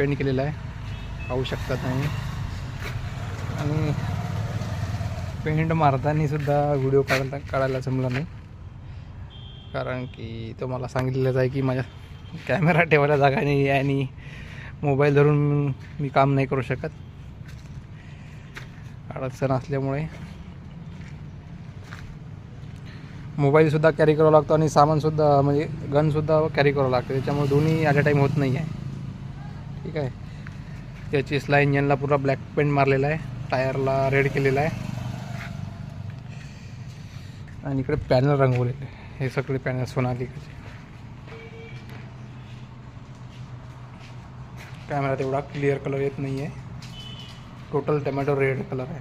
Paint केलेला आहे, पाहू शकता तुम्ही. आणि पेंट मारताना सुद्धा व्हिडिओ काढायला जमला नाही, कारण की तो मला सांगितलेलंच आहे की माझ्या कॅमेरा ठेवायला जागा नाही आहे आणि मोबाईल धरून मी काम नाही करू शकत, अडचण असल्यामुळे. मोबाईलसुद्धा कॅरी करावं लागतो आणि सामानसुद्धा म्हणजे गनसुद्धा कॅरी करावं लागतं, त्याच्यामुळे दोन्ही ॲट अ टाईम होत नाही आहे. ठीक आहे. त्याची स्ला इंजनला पुरा ब्लॅक पेंट मारलेला आहे, टायरला रेड केलेला आहे आणि इकडे पॅनल रंगवलेले आहे. हे सगळे पॅनल सोनालिकाचे. कॅमेरा तेवढा क्लिअर कलर येत नाही आहे, टोटल टमॅटो रेड कलर आहे.